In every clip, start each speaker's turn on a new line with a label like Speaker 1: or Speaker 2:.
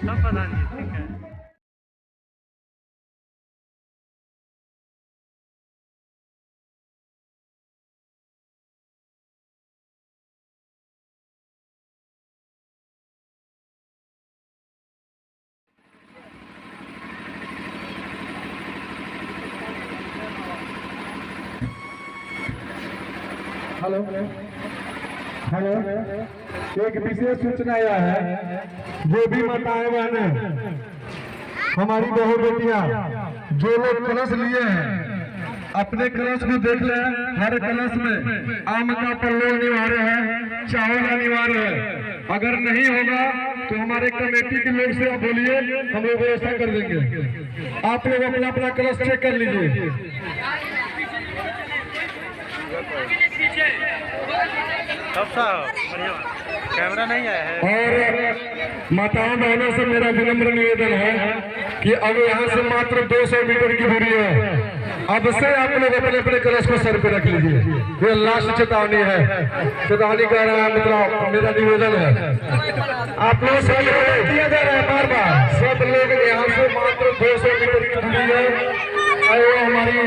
Speaker 1: सब प्रधान जी ठीक है।
Speaker 2: हेलो हेलो, एक विशेष सूचना यह है, जो भी माताएं बहनें, हमारी बहू बेटियां, जो लोग कलश लिए हैं, अपने कलश को देख लें। हर कलश में आम का पल्लू अनिवार्य है, चावल अनिवार्य है। अगर नहीं होगा तो हमारे कमेटी के लोग से आप बोलिए, हम लोग व्यवस्था कर देंगे। आप लोग अपना अपना कलश चेक कर लीजिए।
Speaker 1: कैमरा नहीं आया है।
Speaker 2: और माताओं बहनों से मेरा विनम्र निवेदन है कि अब यहाँ से मात्र 200 मीटर की दूरी है। अब से आप लोग अपने अपने कलश को सर पे रख लीजिए। ये लास्ट चेतावनी है, चेतावनी कर रहा है, मतलब मेरा निवेदन है। आप लोग से किया जा रहा है बार बार, सब लोग यहाँ से मात्र 200 मीटर की दूरी है। और हमारी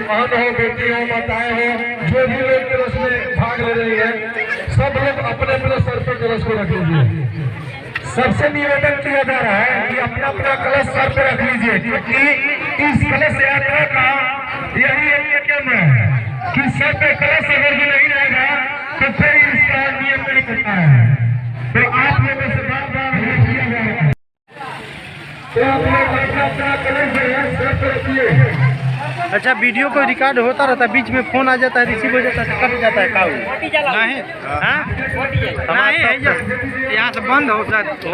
Speaker 2: बहन हो, बेटी हो, माताएं हो, जो भी लोग कलश में भाग ले रही है, सब लोग अपने अपने सर पे कलश को रख लीजिए। सबसे निवेदन किया जा रहा है कि अपना अपना कलश सर पे रख लीजिए, क्योंकि इस कलश यात्रा का यही एक नियम है कि सर पे कलश अगर भी नहीं रहेगा तो फिर इसका नियम नहीं करता है। तो आप लोगों से बार बार किया जा रहा है, तो आप लोग अपना अपना कलश जो है सर पे रखिए।
Speaker 1: अच्छा, वीडियो को रिकॉर्ड होता रहता है, बीच में फोन आ जाता है, रिसीव हो जाता है, कट जाता है। काऊ नहीं, यहाँ से बंद हो,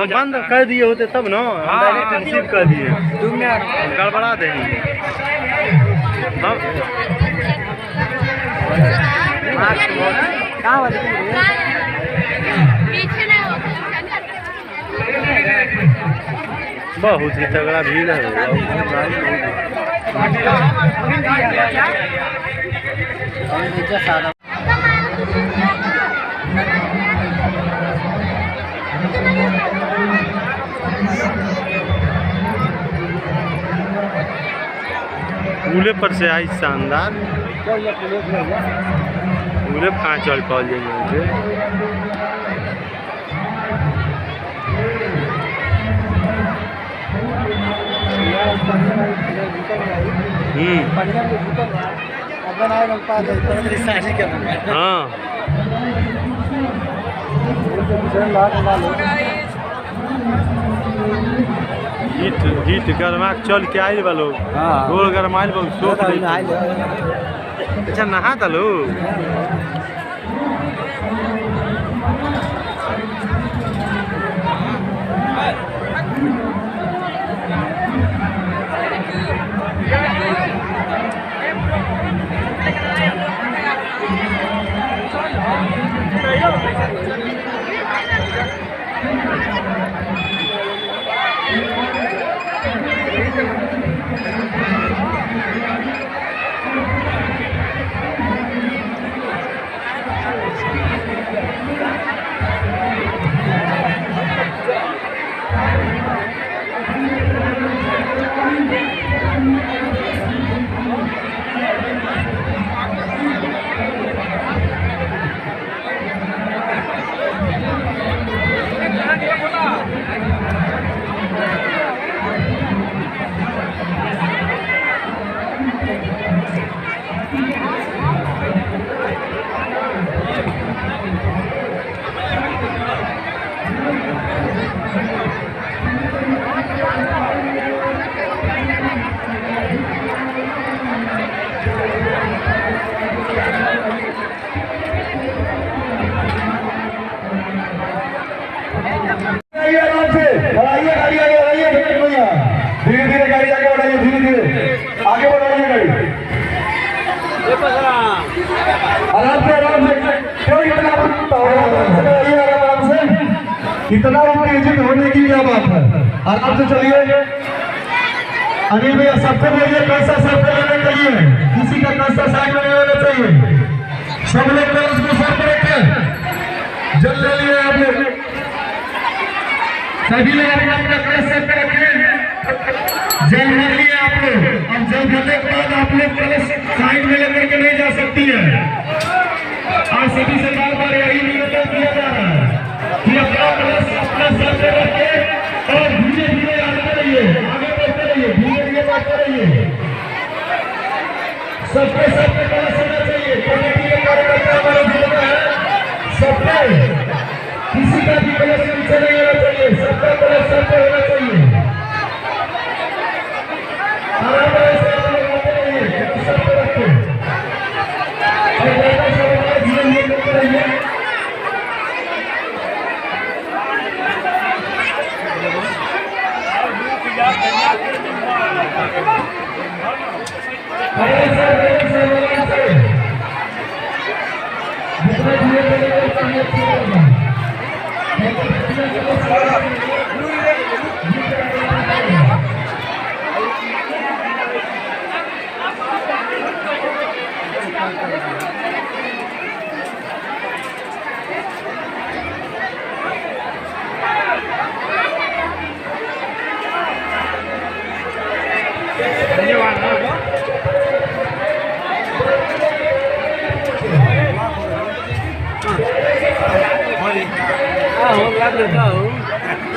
Speaker 1: बंद कर दिए होते तब ना, डायरेक्ट रिसीव कर दिए, गड़बड़ा देंगे। बहुत ही तगड़ा भीड़ है। पुले पर से आई शानदार, पुले कहाँ चढ़ पा जाएंगे। हाँ, हीट गरमा चल के आये बा लोग, गोल गरमाइल बा सोख। अच्छा, नहा था लोग। धीरे धीरे गाड़ी आगे बढ़ाइए, धीरे धीरे आगे बढ़ाइए गाड़ी, आराम से आराम से। क्यों इतना आराम से, इतना उत्तेजित होने की क्या बात है? आराम से चलिए। अनिल भैया सबसे पहले पैसा सर पे लेने के लिए, किसी का पैसा साइड में नहीं होना चाहिए। सब लोग उसको सर पे रखे, जल ले लिए आप लोग। सभी लोग अपना अपना कलश सर पे रखें। जल भर लिए आप लोग, अब जल भरने के बाद आप लोग कलश साइड में लेकर के नहीं जा सकती है। आज सभी से बार बार यही निवेदन किया जा रहा है कि अपना कलश अपना सर पे रखें और धीरे धीरे आगे रहिए, आगे बढ़ते रहिए, धीरे धीरे बढ़ते रहिए। सबके सर पे कलश होना चाहिए। कमेटी के कार्यकर्ता हमारे जिले में है, सबके किसी का भी कलश नीचे नहीं होना चाहिए, सबका कलश सर पे होना चाहिए। आराम से आप लोग आते रहिए, सर पे रखें और धीरे धीरे करते रहिए।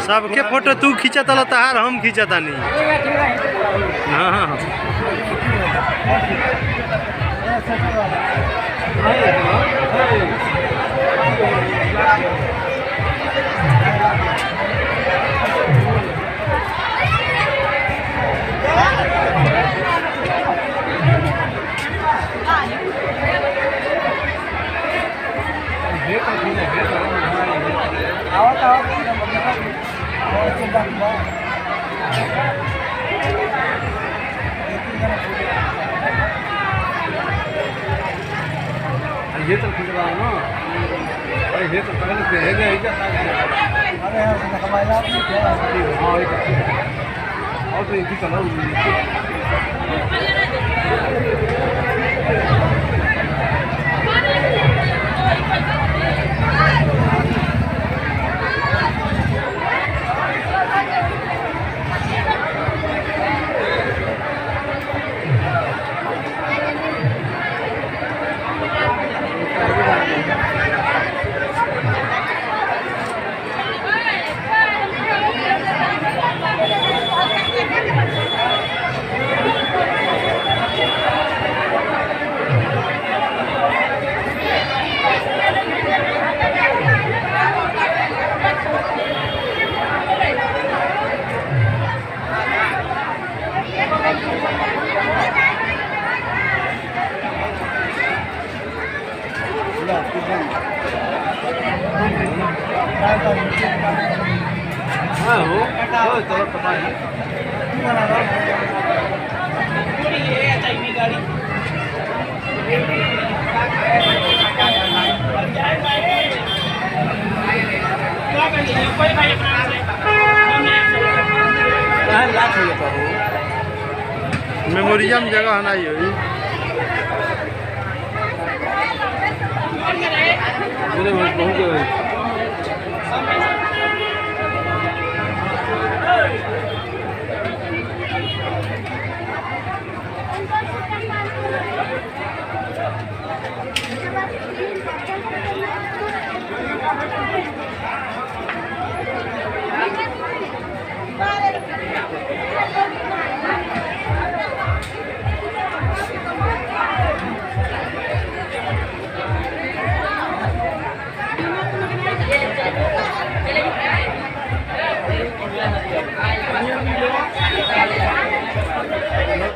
Speaker 3: सबके फोटो तू खींचत हल तहार हम खींचता नहीं। हाँ ये तो खींच रहा ना, अरे ये तो पहले से है नहीं क्या? अरे हमारे आप नहीं क्या? हाँ ये और तो एक ही कलर चलो पता है मेमोरियम जगह है ना ये बहुत